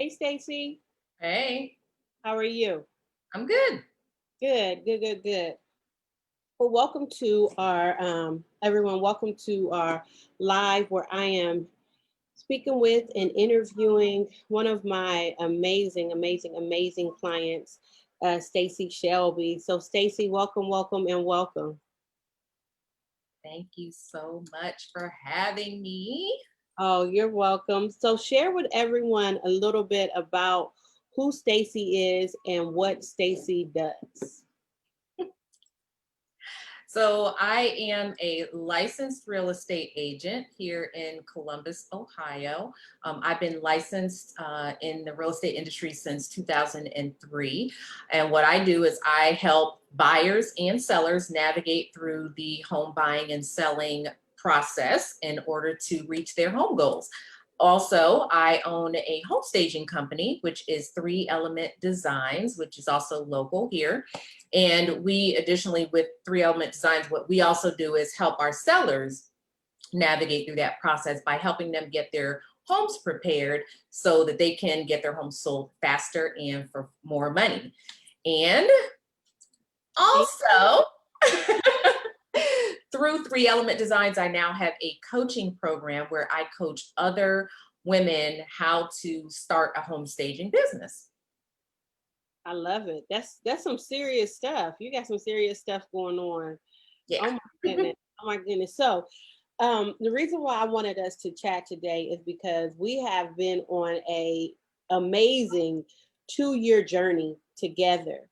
Hey, Stacey. Hey, How are you? I'm good. Good, good, good, good. Well, welcome to our everyone. Welcome to our live where I am speaking with and interviewing one of my amazing, amazing, amazing clients, Stacey Shelby. So, Stacey, welcome, welcome, and welcome. Thank you so much for having me. Oh, you're welcome. So, share with everyone a little bit about who Stacey is and what Stacey does. So, I am a licensed real estate agent here in Columbus, Ohio. I've been licensed in the real estate industry since 2003. And what I do is I help buyers and sellers navigate through the home buying and selling process in order to reach their home goals. Also, I own a home staging company, which is Three Element Designs, which is also local here. And we additionally, with Three Element Designs, what we also do is help our sellers navigate through that process by helping them get their homes prepared so that they can get their homes sold faster and for more money. And also, through Three Element Designs, I now have a coaching program where I coach other women how to start a home staging business. I love it. That's some serious stuff. You got some serious stuff going on. Yeah. Oh my goodness. Oh my goodness. So, the reason why I wanted us to chat today is because we have been on a amazing 2-year journey together.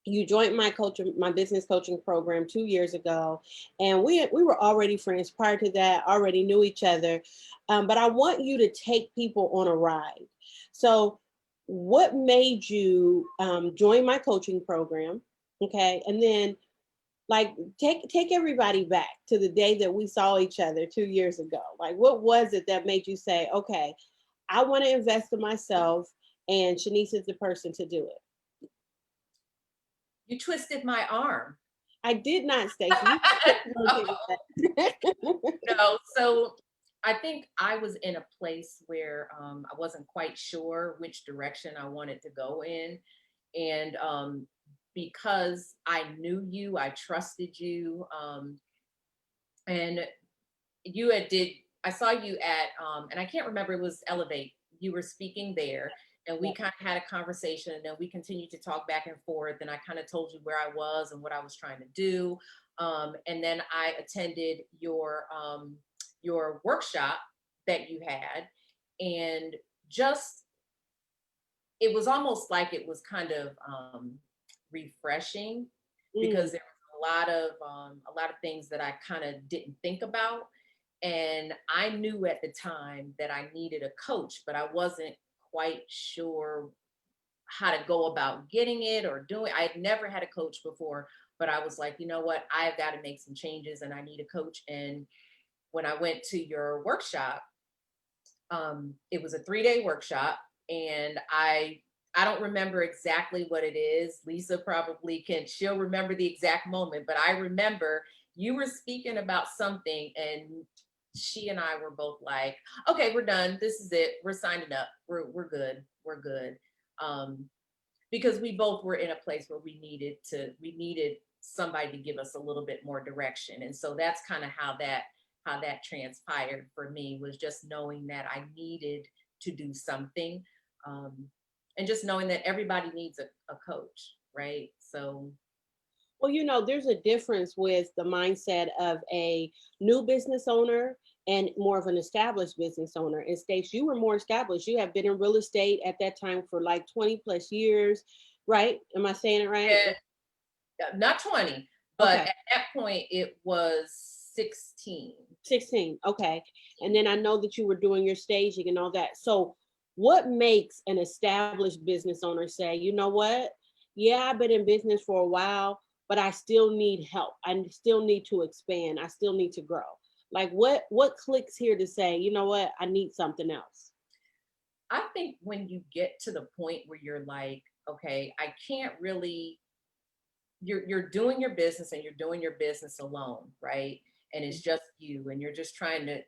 You joined my business coaching program 2 years ago, and we were already friends prior to that. Already knew each other, but I want you to take people on a ride. So, what made you join my coaching program? Okay, and then like take everybody back to the day that we saw each other 2 years ago. Like, what was it that made you say, okay, I want to invest in myself, and Shanice is the person to do it? You twisted my arm. I did not, Stacey. You don't take that. No, so I think I was in a place where I wasn't quite sure which direction I wanted to go in. And because I knew you, I trusted you. And you had did, I saw you at, and I can't remember, it was Elevate. You were speaking there. And we kind of had a conversation, and then we continued to talk back and forth. And I kind of told you where I was and what I was trying to do. And then I attended your workshop that you had, and just it was almost like it was kind of refreshing Mm, because there was a lot of things that I kind of didn't think about, and I knew at the time that I needed a coach, but I wasn't quite sure how to go about getting it or doing. I had never had a coach before, but I was like, you know what, I've got to make some changes and I need a coach. And when I went to your workshop, it was a 3-day workshop, and I don't remember exactly what it is. Lisa probably can. She'll remember the exact moment, but I remember you were speaking about something, and she and I were both like, "Okay, we're done. This is it. We're signing up. We're good. We're good." Um, because we both were in a place where we needed somebody to give us a little bit more direction, and so that's kind of how that transpired for me, was just knowing that I needed to do something, um, and just knowing that everybody needs a coach, right? So well, there's a difference with the mindset of a new business owner and more of an established business owner. In States, you were more established. You have been in real estate at that time for like 20 plus years, right? Am I saying it right? not 20, but Okay. at that point it was 16. 16. Okay. And then I know that you were doing your staging and all that. So, what makes an established business owner say, you know what? Yeah, I've been in business for a while, but I still need help. I still need to expand. I still need to grow. Like, what clicks here to say, you know what? I need something else. I think when you get to the point where you're like, okay, I can't really, you're doing your business and you're doing your business alone, right? And it's just you, and you're just trying to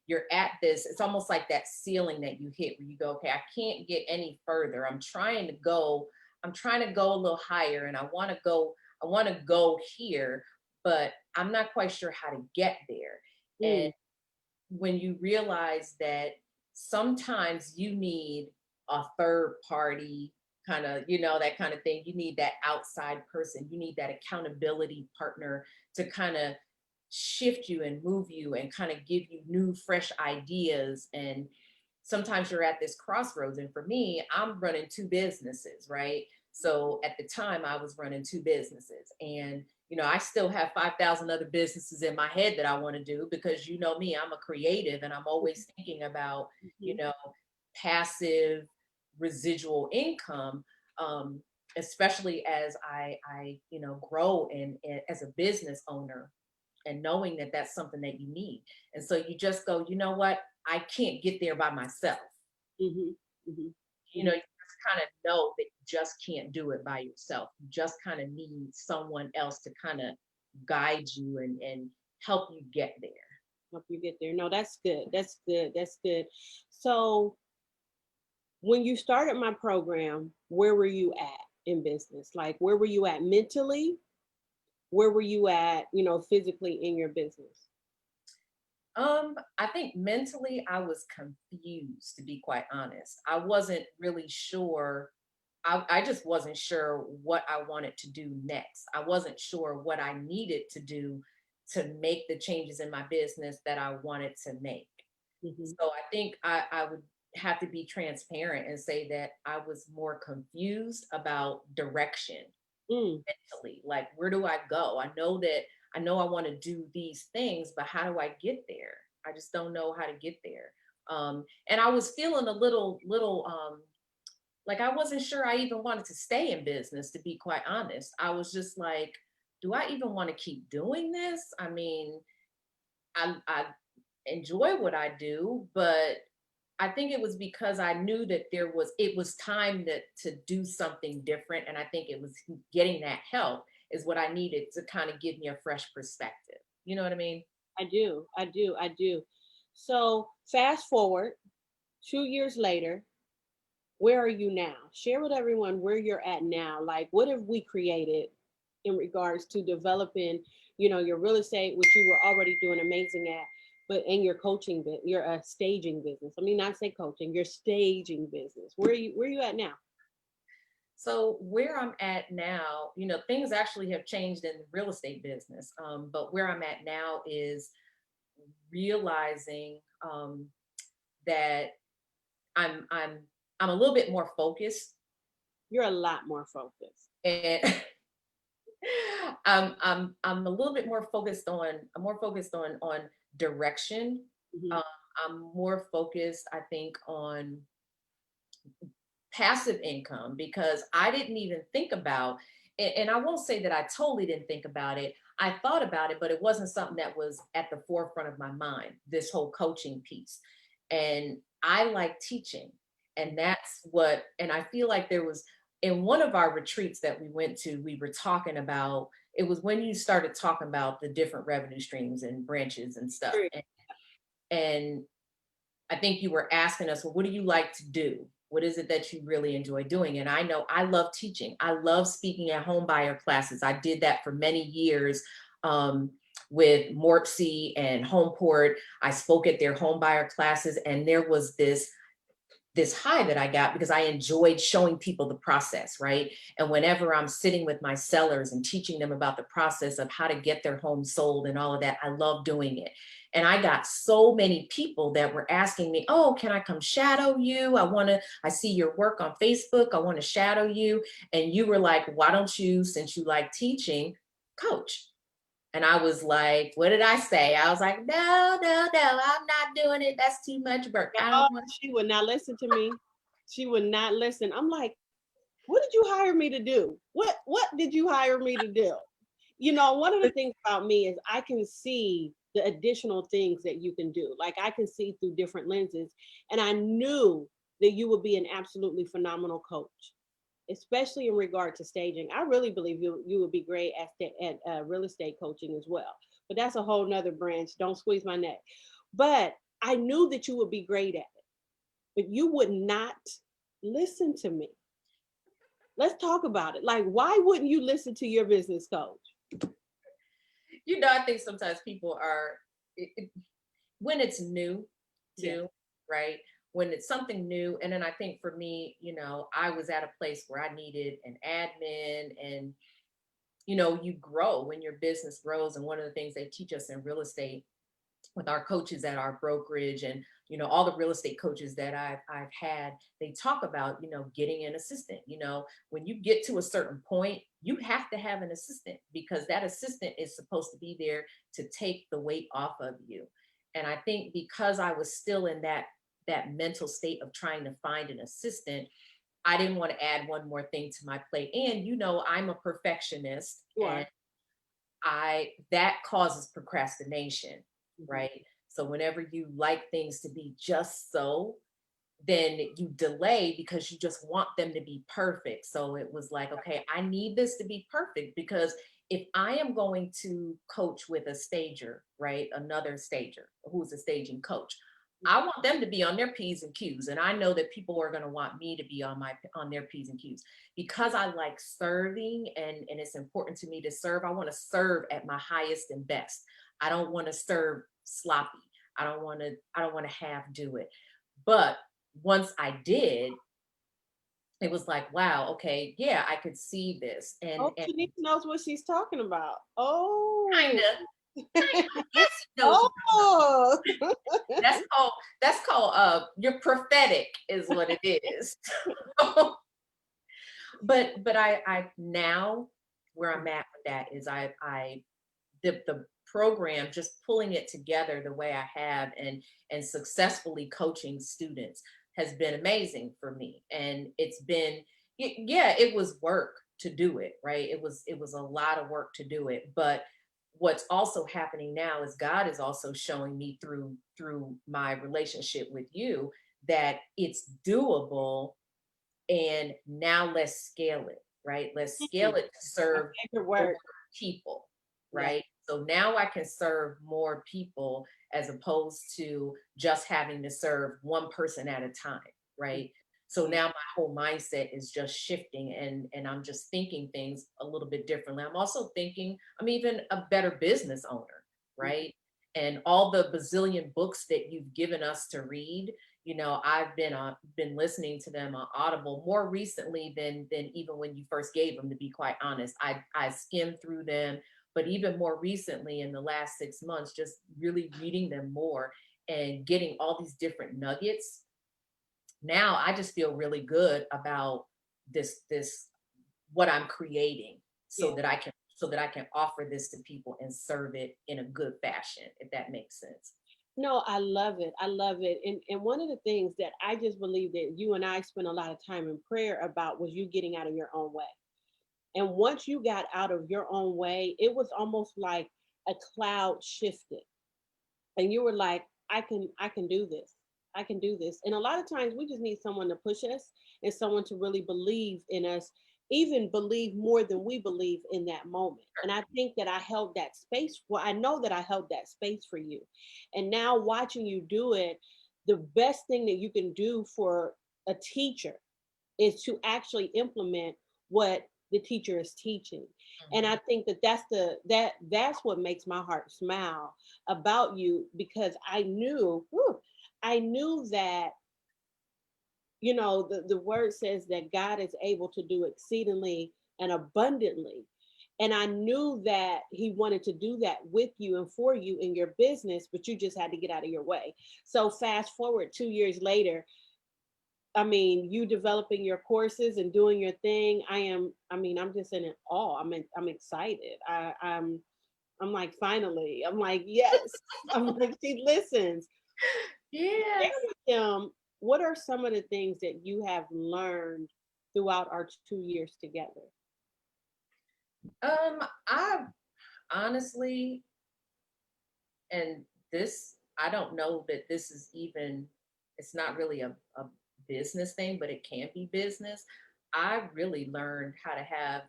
you're at this, it's almost like that ceiling that you hit where you go, okay, I can't get any further. I'm trying to go a little higher, and I want to go here, but I'm not quite sure how to get there. Mm, And when you realize that sometimes you need a third party kind of, that kind of thing. You need that outside person. You need that accountability partner to kind of shift you and move you and kind of give you new, fresh ideas. And sometimes you're at this crossroads. And for me, I'm running two businesses, right? So at the time, I was running two businesses. And I still have 5,000 other businesses in my head that I want to do because me, I'm a creative and I'm always thinking about, you mhm. know, passive residual income, um, especially as I grow as a business owner and knowing that that's something that you need. And so you just go, you know what? I can't get there by myself. Mhm, mhm, You mhm. just kind of know that you just can't do it by yourself. You just kind of need someone else to kind of guide you and help you get there. Help you get there. No, that's good. That's good. That's good. So when you started my program, where were you at in business? Like, where were you at mentally? Where were you at, physically in your business? I think mentally I was confused, to be quite honest. I wasn't really sure. I just wasn't sure what I wanted to do next. I wasn't sure what I needed to do to make the changes in my business that I wanted to make. Hmm. So I think I would have to be transparent and say that I was more confused about direction Mm, mentally. Like, where do I go? I know I want to do these things, but how do I get there? I just don't know how to get there. And I was feeling a little like I wasn't sure I even wanted to stay in business, to be quite honest. I was just like, do I even want to keep doing this? I mean, I enjoy what I do, but I think it was because I knew that it was time to do something different. And I think it was getting that help is what I needed to kind of give me a fresh perspective. You know what I mean? I do. I do. I do. So fast forward 2 years later, where are you now? Share with everyone where you're at now. Like, what have we created in regards to developing, your real estate, which you were already doing amazing at, but in your coaching bit, your staging business. I mean, not say coaching, your staging business. Where you at now? So where I'm at now, things actually have changed in the real estate business. But where I'm at now is realizing that I'm I'm I'm a little bit more focused You're a lot more focused. and I'm a little bit more focused on I'm more focused on direction. Hmm. Um, I'm more focused, I think, on passive income because I didn't even think about and I won't say that I totally didn't think about it. I thought about it, but it wasn't something that was at the forefront of my mind, this whole coaching piece. And I like teaching. And and I feel like there was in one of our retreats that we went to, we were talking about it was when you started talking about the different revenue streams and branches and stuff. And I think you were asking us, well, what do you like to do? What is it that you really enjoy doing? And I know I love teaching. I love speaking at home buyer classes. I did that for many years um, with Morpsey and Homeport. I spoke at their home buyer classes, and there was this high that I got because I enjoyed showing people the process, right? And whenever I'm sitting with my sellers and teaching them about the process of how to get their home sold and all of that, I love doing it. And I got so many people that were asking me, "Oh, can I come shadow you? I see your work on Facebook. I want to shadow you." And you were like, "Why don't you, since you like teaching, coach?" And I was like, what did I say? I was like, no, no, no, I'm not doing it. That's too much work. I Oh, don't want she would not listen to me. She would not listen. I'm like, what did you hire me to do? What did you hire me to do? One of the things about me is I can see the additional things that you can do. Like, I can see through different lenses. And I knew that you would be an absolutely phenomenal coach, especially in regard to staging. I really believe you would be great at real estate coaching as well. But that's a whole nother branch. Don't squeeze my neck. But I knew that you would be great at it, but you would not listen to me. Let's talk about it. Like, why wouldn't you listen to your business coach? I think sometimes people are, when it's new Yeah. too, right? When it's something new. And then I think for me, I was at a place where I needed an admin, and, you grow when your business grows. And one of the things they teach us in real estate with our coaches at our brokerage, and all the real estate coaches that I've had, they talk about getting an assistant. When you get to a certain point, you have to have an assistant, because that assistant is supposed to be there to take the weight off of you. And I think because I was still in that mental state of trying to find an assistant, I didn't want to add one more thing to my plate. And I'm a perfectionist, You and are. I that causes procrastination, Mhm. right? So whenever you like things to be just so, then you delay because you just want them to be perfect. So it was like, okay, I need this to be perfect, because if I am going to coach with a stager, right, another stager who's a staging coach, I want them to be on their P's and Q's. And I know that people are going to want me to be on their P's and Q's, because I like serving, and it's important to me to serve. I want to serve at my highest and best. I don't want to serve sloppy. I don't want to half do it. But once I did, it was like, wow, okay, yeah, I could see this. And Oh, Shanice knows what she's talking about. Oh. kind of, yes, he knows what Oh. that's called. You're prophetic, is what it is. But I now, where I'm at with that is, the program, just pulling it together the way I have, and successfully coaching students, has been amazing for me. And it's been, yeah, it was work to do it, right? It was a lot of work to do it. But what's also happening now is God is also showing me through my relationship with you that it's doable. And now let's scale it, right? Let's scale it to My serve favorite more word. people, Yeah. right? So now I can serve more people, as opposed to just having to serve one person at a time, right? So Yeah. now my whole mindset is just shifting, and I'm just thinking things a little bit differently. I'm also thinking I'm even a better business owner, right? And all the bazillion books that you've given us to read, I've been listening to them on Audible more recently than even when you first gave them, to be quite honest. I skimmed through them, but even more recently, in the last 6 months, just really reading them more and getting all these different nuggets. Now I just feel really good about this what I'm creating, Yeah. so that I can offer this to people and serve it in a good fashion, if that makes sense. No, I love it. I love it. And one of the things that I just believe that you and I spent a lot of time in prayer about was you getting out of your own way. And once you got out of your own way, it was almost like a cloud shifted. And you were like, I can do this. I can do this. And a lot of times we just need someone to push us and someone to really believe in us, even believe more than we believe in that moment. And I think that I held that space. Well, I know that I held that space for you. And now watching you do it, the best thing that you can do for a teacher is to actually implement what the teacher is teaching. And I Mhm. think that that's what makes my heart smile about you, because I knew that, the word says that God is able to do exceedingly and abundantly. And I knew that he wanted to do that with you and for you in your business, but you just had to get out of your way. So fast forward 2 years later, I mean, you developing your courses and doing your thing. I'm just in awe. I'm excited. I'm like, finally. I'm like, yes. I'm like, she listens. Share Yes. with them, what are some of the things that you have learned throughout our 2 years together? I honestly, and this, I don't know that this is even, it's not really a business thing, but it can be business. I really learned how to have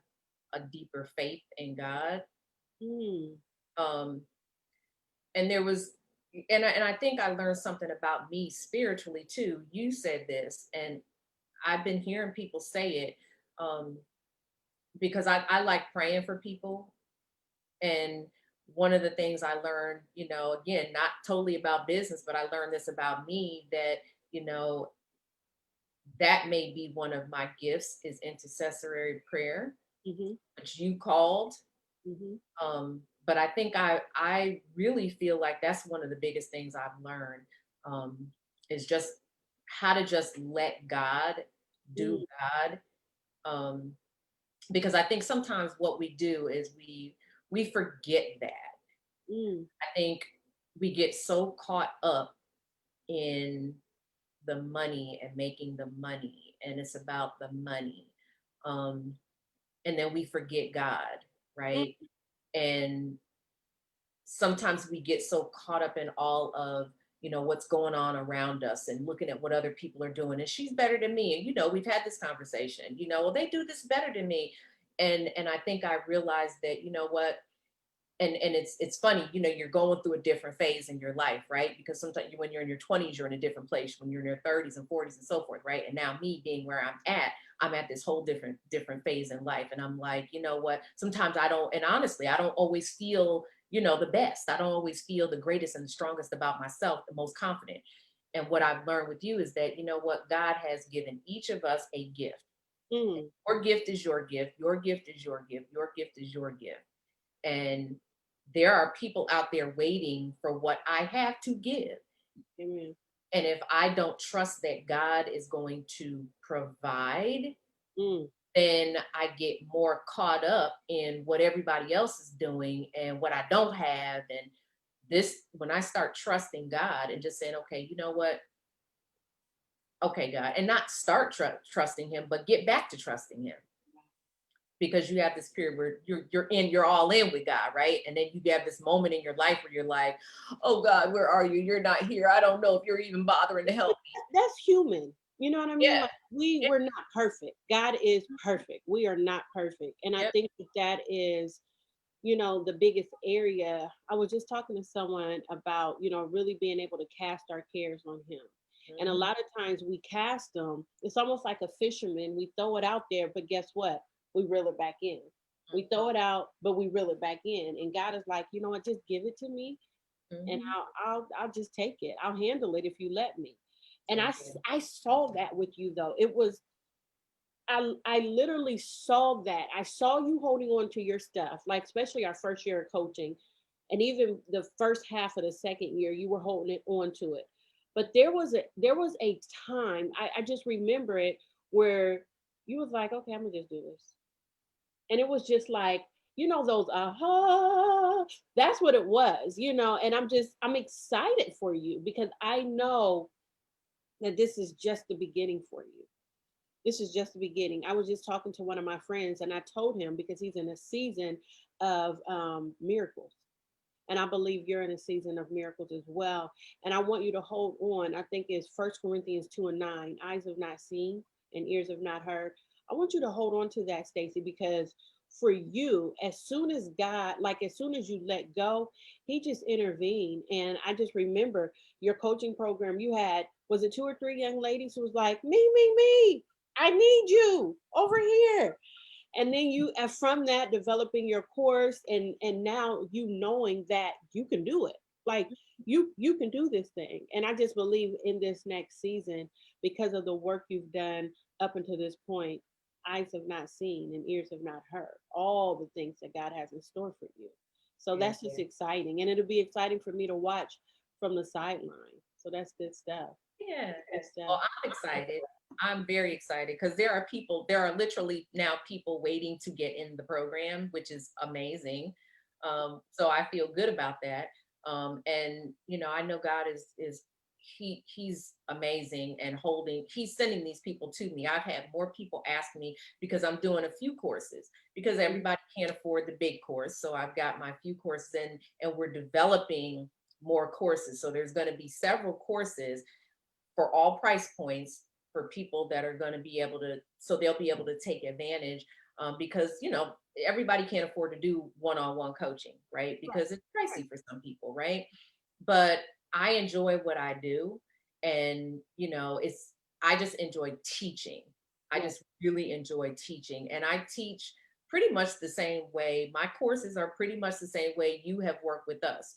a deeper faith in God. Mm, Um, and there was, and I think I learned something about me spiritually too. You said this, and I've been hearing people say it, um, because I like praying for people. And one of the things I learned, again, not totally about business, but I learned this about me, that, you know, that may be one of my gifts, is intercessory prayer, Mm-hmm. which you called. Mm-hmm. But I think I really feel like that's one of the biggest things I've learned, um, is just how to just let God do Mm, God. Um, because I think sometimes what we do is we forget that. mm, I think we get so caught up in the money and making the money, and it's about the money. Um, and then we forget God, mm, right? And sometimes we get so caught up in all of, what's going on around us and looking at what other people are doing, and she's better than me, and we've had this conversation, well, they do this better than me. And I think I realized that, what, and it's funny, you're going through a different phase in your life, right? Because sometimes when you're in your 20s, you're in a different place, when you're in your 30s and 40s and so forth, right? And now me being where I'm at this whole different phase in life, and I'm like, what, sometimes I don't, and honestly, I don't always feel, the best. I don't always feel the greatest and the strongest about myself, the most confident. And what I've learned with you is that, what, God has given each of us a gift. mm. Your gift is your gift, your gift is your gift, your gift is your gift. And there are people out there waiting for what I have to give. Amen. And if I don't trust that God is going to provide, Mm, then I get more caught up in what everybody else is doing and what I don't have. And this, when I start trusting God and just saying, okay, you know what? Okay, God, and not start trusting Him, but get back to trusting Him, because you have this period where you're all in with God, right? And then you have this moment in your life where you're like, "Oh God, where are you? You're not here. I don't know if you're even bothering to help me." that's human. You know what I mean? Yeah, Like yeah, we're not perfect. God is perfect. We are not perfect. And I yep. think that that is, the biggest area. I was just talking to someone about, really being able to cast our cares on him. And a Mhm, lot of times we cast them, it's almost like a fisherman. We throw it out there, but guess what? We reel it back in. We mhm, throw it out, but we reel it back in. And God is like, you know what, just give it to me and mhm. I'll just take it. I'll handle it if you let me. And Amen. I saw that with you though. It was I literally saw that. I saw you holding on to your stuff, like especially our first year of coaching, and even the first half of the second year, you were holding it on to it. But there was a time I just remember it where you was like, okay, I'm gonna just do this, and it was just like those aha. That's what it was, and I'm excited for you because I know that this is just the beginning for you. This is just the beginning. I was just talking to one of my friends and I told him because he's in a season of miracles. And I believe you're in a season of miracles as well. And I want you to hold on. I think it's First Corinthians 2:9. Eyes have not seen and ears have not heard. I want you to hold on to that, Stacey, because for you, as soon as God, like as soon as you let go, He just intervened. And I just remember your coaching program. You had, was it two or three young ladies who was like, me, I need you over here, and then you from that developing your course and now you knowing that you can do it, like you can do this thing. And I just believe in this next season, because of the work you've done up until this point, eyes have not seen and ears have not heard all the things that God has in store for you. So Yeah, that's just exciting, and it'll be exciting for me to watch from the sideline. So that's good stuff. yeah. That's good stuff. Well, I'm excited. I'm very excited because there are literally now people waiting to get in the program, which is amazing. So I feel good about that. And I know God is he's amazing, and he's sending these people to me. I've had more people ask me because I'm doing a few courses, because everybody can't afford the big course. So I've got my few courses in, and we're developing more courses. So there's going to be several courses for all price points for people that are going to be able to, so they'll be able to take advantage, because everybody can't afford to do one-on-one coaching, right? Because it's pricey for some people, right? But I enjoy what I do. And, I just enjoy teaching. I Yes. just really enjoy teaching. And I teach pretty much the same way. My courses are pretty much the same way you have worked with us.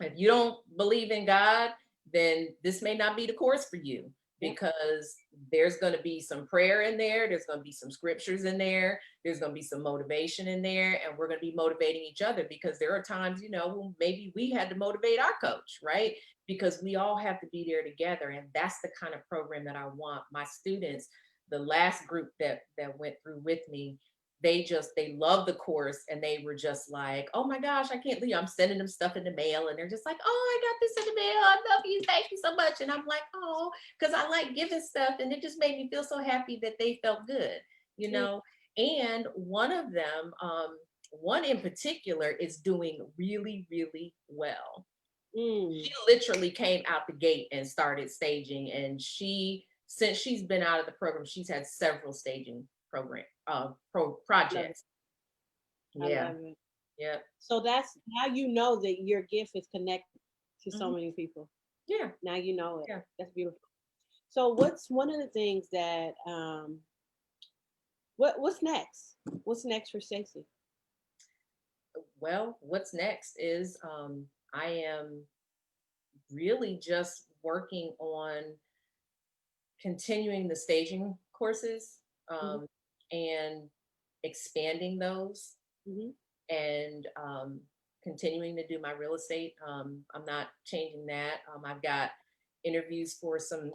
If you don't believe in God, then this may not be the course for you, Yep. because there's going to be some prayer in there, there's going to be some scriptures in there, there's going to be some motivation in there, and we're going to be motivating each other, because there are times, when maybe we had to motivate our coach, right? Because we all have to be there together, and that's the kind of program that I want my students. The last group that went through with me, they love the course, and they were just like, oh my gosh, I can't believe I'm sending them stuff in the mail, and they're just like, oh, I got this in the mail, I love you, thank you so much. And I'm like, oh, because I like giving stuff, and it just made me feel so happy that they felt good you Mm, know and one of them, one in particular, is doing really, really well. mm, She literally came out the gate and started staging, and since she's been out of the program, she's had several staging love it. projects. I Yeah. love it. Yeah. So that's how you know that your gift is connected to so Mhm. many people. Yeah. Now you know it. Yeah. That's beautiful. So what's one of the things that what's next? What's next for Stacey? Well, what's next is, I am really just working on continuing the staging courses, Hmm. um, and expanding those, Hmm. and continuing to do my real estate. I'm not changing that. I've got interviews for some,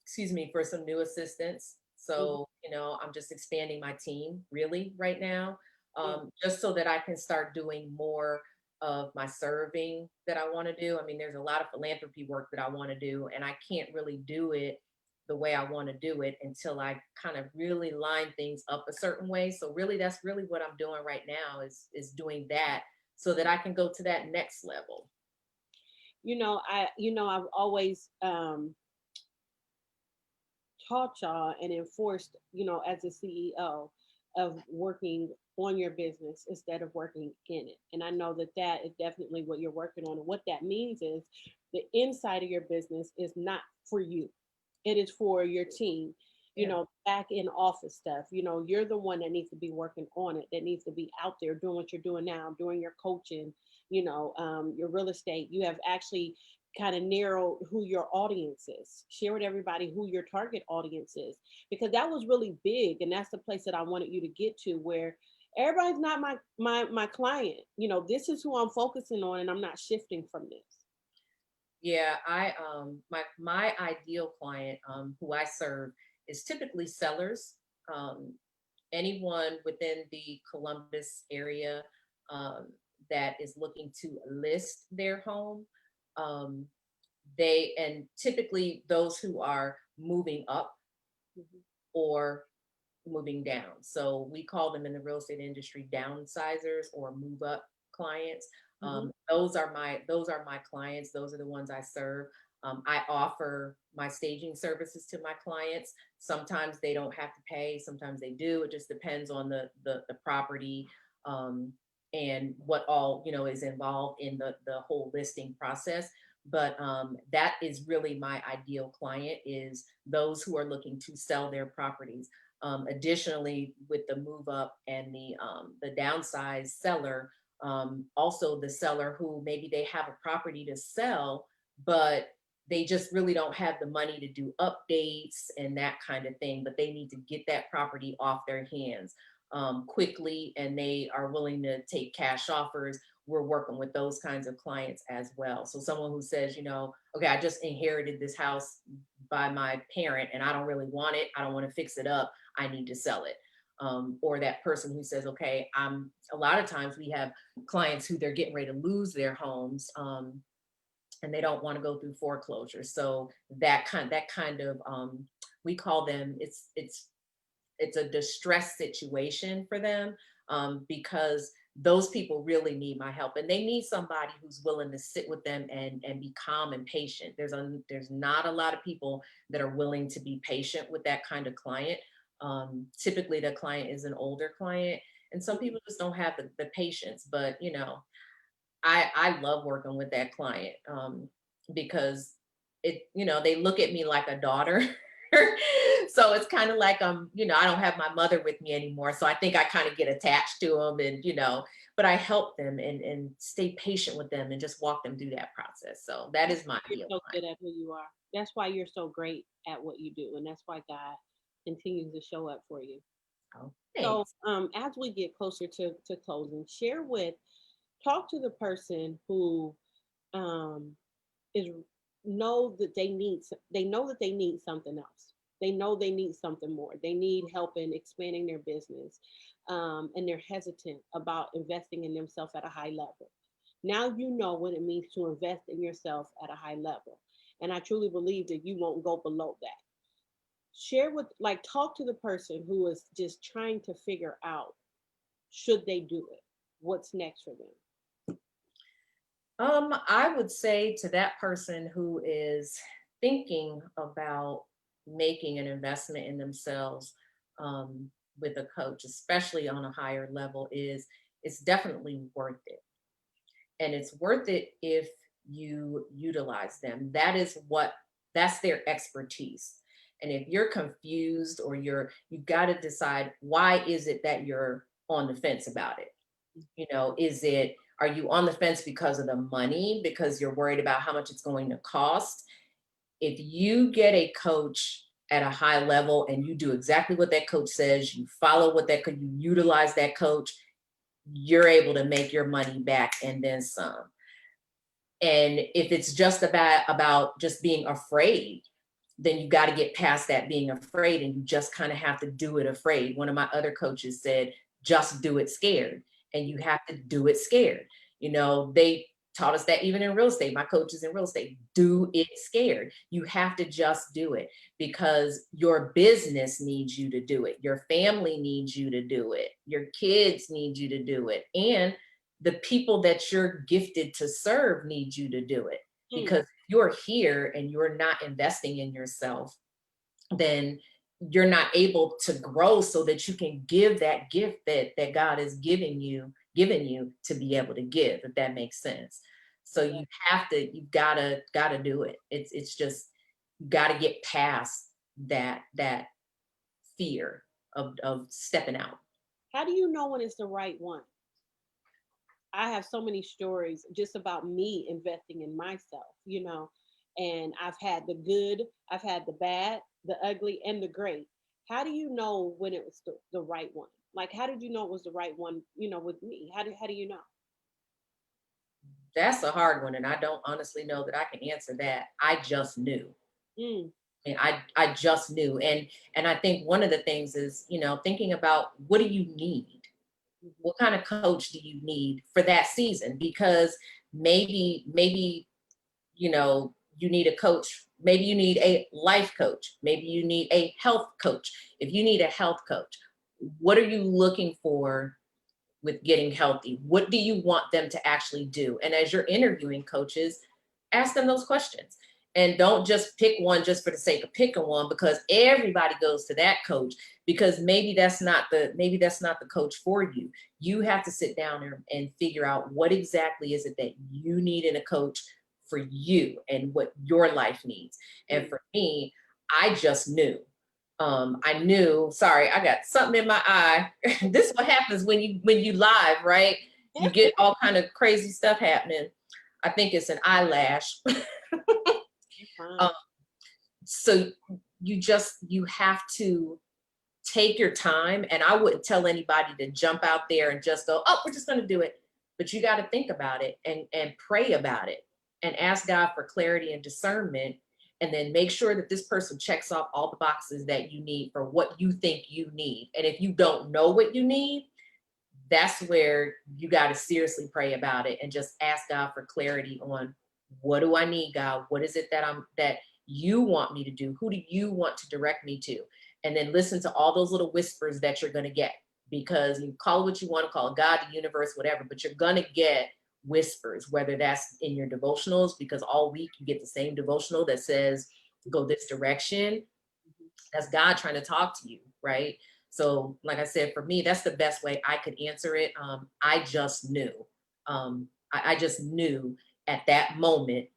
excuse me, for some new assistants. Hmm. So, I'm just expanding my team really right now, Yeah. just so that I can start doing more of my serving that I want to do. I mean, there's a lot of philanthropy work that I want to do, and I can't really do it the way I want to do it until I kind of really line things up a certain way. So really, that's really what I'm doing right now, is doing that so that I can go to that next level. I've always taught y'all and enforced, as a CEO of working on your business instead of working in it. And I know that that is definitely what you're working on. And what that means is the inside of your business is not for you. It is for your team, Yeah. back in office stuff. You're the one that needs to be working on it, that needs to be out there doing what you're doing now, doing your coaching, your real estate. You have actually kind of narrow who your audience is. Share with everybody who your target audience is, because that was really big, and that's the place that I wanted you to get to, where everybody's not my client. This is who I'm focusing on, and I'm not shifting from this. Yeah, my ideal client, who I serve, is typically sellers, um, anyone within the Columbus area, um, that is looking to list their home. Um, they and typically those who are moving up Mhm. or moving down. So we call them in the real estate industry downsizers or move up clients. Mhm. Those are my clients. Those are the ones I serve. I offer my staging services to my clients. Sometimes they don't have to pay. Sometimes they do. It just depends on the property, um, and what all is involved in the whole listing process. But that is really my ideal client, is those who are looking to sell their properties. Additionally, with the move up and the downsize seller, also the seller who maybe they have a property to sell, but they just really don't have the money to do updates and that kind of thing, but they need to get that property off their hands quickly, and they are willing to take cash offers. We're working with those kinds of clients as well. So someone who says, okay, I just inherited this house by my parent and I don't really want it. I don't want to fix it up. I need to sell it. Or that person who says, okay, a lot of times we have clients who they're getting ready to lose their homes, and they don't want to go through foreclosure. So that kind of we call them, it's a distress situation for them, because those people really need my help, and they need somebody who's willing to sit with them and be calm and patient. There's not a lot of people that are willing to be patient with that kind of client. Typically the client is an older client, and some people just don't have the patience. But I love working with that client, because they look at me like a daughter. So it's kind of like, I don't have my mother with me anymore. So I think I kind of get attached to them, and, but I help them and stay patient with them and just walk them through that process. So that is my You're ideal so client. good at who you are. That's why you're so great at what you do, and that's why God continues to show up for you. So So, thanks. as we get closer to closing, talk to the person who um, is they know that they need something else. They know they need something more. They need help in expanding their business, and they're hesitant about investing in themselves at a high level. Now you know what it means to invest in yourself at a high level, and I truly believe that you won't go below that. Talk to the person who is just trying to figure out, should they do it, what's next for them. I would say to that person who is thinking about making an investment in themselves, with a coach, especially on a higher level, is it's definitely worth it. And it's worth it if you utilize them. That's their expertise. And if you're confused, or you got to decide, why is it that you're on the fence about it? Are you on the fence because of the money, because you're worried about how much it's going to cost? If you get a coach at a high level and you do exactly what that coach says, you follow you utilize that coach, you're able to make your money back and then some. And if it's just about just being afraid, then you got to get past that being afraid, and you just kind of have to do it afraid. One of my other coaches said, just do it scared. And you have to do it scared. They taught us that even in real estate. My coaches in real estate, do it scared. You have to just do it, because your business needs you to do it. Your family needs you to do it. Your kids need you to do it. And the people that you're gifted to serve need you to do it, Mm, because if you're here and you're not investing in yourself, then you're not able to grow so that you can give that gift that God has given you to be able to give, if that makes sense. So you've gotta do it. It's just, you gotta get past that fear of stepping out. how do you know when it's the right one? I have so many stories just about me investing in myself, and I've had the good, I've had the bad, the ugly, and the great. How do you know when it was the right one? Like, how did you know it was the right one, with me? How do you know? That's a hard one, and I don't honestly know that I can answer that. I just knew. Mm, And I just knew. And I think one of the things is, thinking about, what do you need? mhm, What kind of coach do you need for that season? Because maybe you need a coach. Maybe you need a life coach. Maybe you need a health coach. If you need a health coach, what are you looking for with getting healthy? What do you want them to actually do? And as you're interviewing coaches, ask them those questions. And don't just pick one just for the sake of picking one, because everybody goes to that coach, because maybe that's not the coach for you. You have to sit down and figure out, what exactly is it that you need in a coach for you and what your life needs. And mm. for me, I just knew. I knew, sorry, I got something in my eye. This is what happens when you live, right? You get all kind of crazy stuff happening. I think it's an eyelash. You're um, fine. so you have to take your time, and I wouldn't tell anybody to jump out there and just go, oh, we're just going to do it. But you got to think about it and pray about it and ask God for clarity and discernment, and then make sure that this person checks off all the boxes that you need for what you think you need. And if you don't know what you need, that's where you got to seriously pray about it and just ask God for clarity on, what do I need, God? What is it that you want me to do? Who do you want to direct me to? And then listen to all those little whispers that you're going to get, because you call it what you want to call it, God, the universe, whatever, but you're going to get whispers, whether that's in your devotionals, because all week you get the same devotional that says, go this direction. Mhm. That's God trying to talk to you, right? So, like I said, for me, that's the best way I could answer it. I just knew. I just knew at that moment.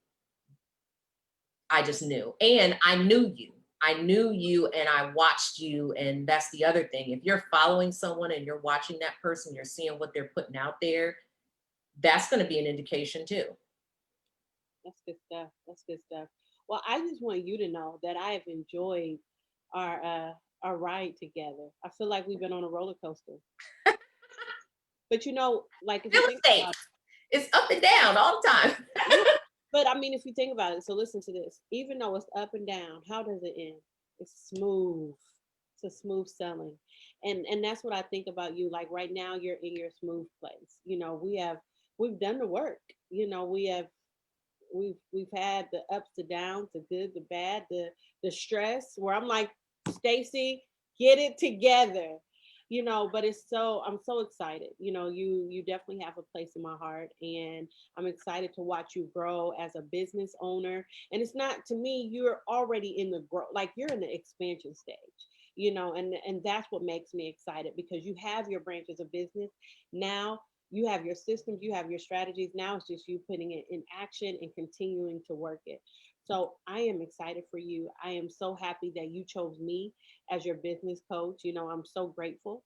I just knew. And I knew you. I knew you and I watched you. And that's the other thing. If you're following someone and you're watching that person, you're seeing what they're putting out there, that's going to be an indication too. That's good stuff. That's good stuff. Well, I just want you to know that I have enjoyed our ride together. I feel like we've been on a roller coaster. But like if you Real think estate, about it's up and down all the time. yeah, but I mean if you think about it, so listen to this. Even though it's up and down, how does it end? It's smooth. It's a smooth selling. And that's what I think about you. Like right now you're in your smooth place. We've done the work. We have we've had the ups, the downs, the good, the bad, the stress. Where I'm like, Stacey, get it together. But I'm so excited. You definitely have a place in my heart, and I'm excited to watch you grow as a business owner. And it's not, to me, you're already in the growth, like you're in the expansion stage. And that's what makes me excited, because you have your branches of business now, you have your systems, you have your strategies. Now it's just you putting it in action and continuing to work it. So I am excited for you. I am so happy that you chose me as your business coach. I'm so grateful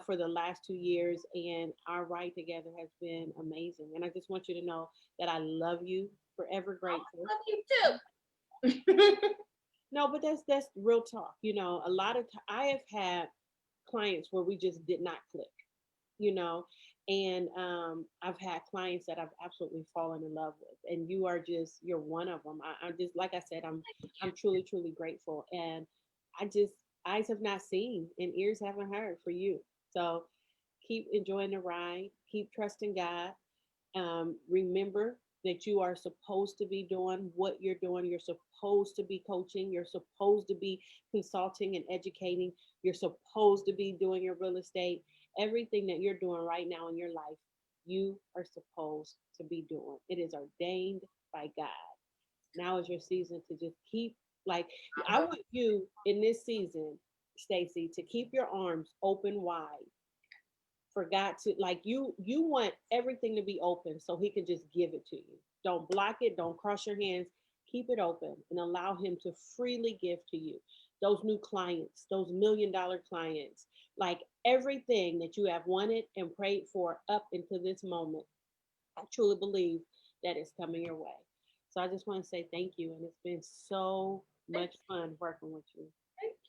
for the last 2 years, and our ride together has been amazing. And I just want you to know that I love you, forever grateful. I love you too. No, but that's real talk. A lot of I have had clients where we just did not click, you know and I've had clients that I've absolutely fallen in love with, and you're one of them. I'm just, like I said, I'm truly, truly grateful. And I just, eyes have not seen and ears haven't heard for you. So keep enjoying the ride, keep trusting God. Remember that you are supposed to be doing what you're doing. You're supposed to be coaching. You're supposed to be consulting and educating. You're supposed to be doing your real estate. Everything that you're doing right now in your life, you are supposed to be doing. It is ordained by God. Now is your season to just keep, like, I want you in this season, Stacey, to keep your arms open wide for God to, like, you want everything to be open so he can just give it to you. Don't block it, don't cross your hands. Keep it open and allow him to freely give to you those new clients, those $1 million clients, like everything that you have wanted and prayed for up until this moment. I truly believe that it's coming your way. So I just want to say thank you, and it's been so Thank much fun working with you.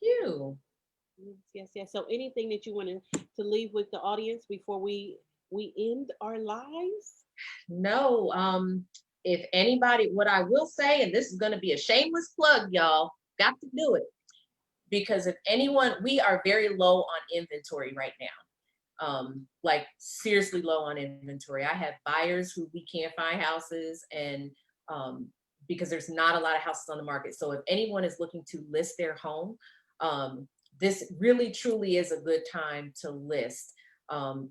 you. Yes, yes, yes. So anything that you wanted to leave with the audience before we end our lives? No, if anybody, what I will say, and this is going to be a shameless plug, y'all, got to do it, because if anyone, we are very low on inventory right now. Like seriously low on inventory. I have buyers who we can't find houses, and um, because there's not a lot of houses on the market. So if anyone is looking to list their home, um, this really truly is a good time to list.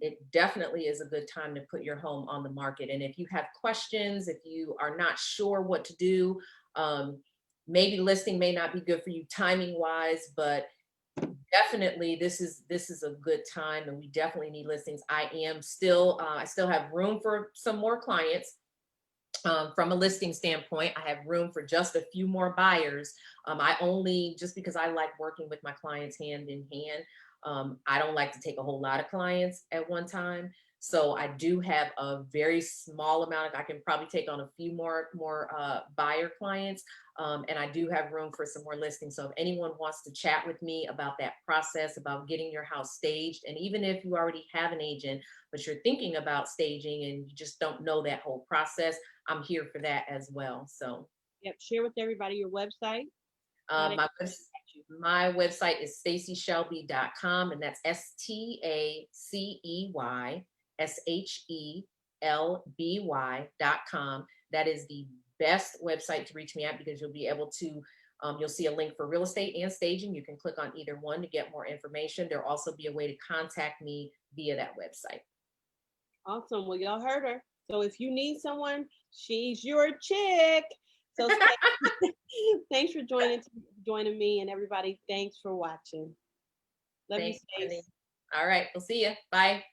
It definitely is a good time to put your home on the market. And if you have questions, if you are not sure what to do, um, maybe listing may not be good for you timing wise, but definitely this is a good time, and we definitely need listings. I still have room for some more clients. From a listing standpoint, I have room for just a few more buyers. I only, just because I like working with my clients hand in hand, I don't like to take a whole lot of clients at one time. So I do have a very small amount. I can probably take on a few more buyer clients, and I do have room for some more listings. So if anyone wants to chat with me about that process, about getting your house staged, and even if you already have an agent but you're thinking about staging and you just don't know that whole process, I'm here for that as well. So Yep. Share with everybody your website. How um, they my, contact webs- you. my website is staceyshelby.com, and that's STACEYSHELBY.com. That is the best website to reach me at, because you'll be able to, you'll see a link for real estate and staging. You can click on either one to get more information. There'll also be a way to contact me via that website. Awesome. Well, y'all heard her. So if you need someone, she's your chick. So thanks for joining me, and everybody. Thanks for watching. Love you, Thanks, Wendy. Stace. All right, we'll see you. Bye.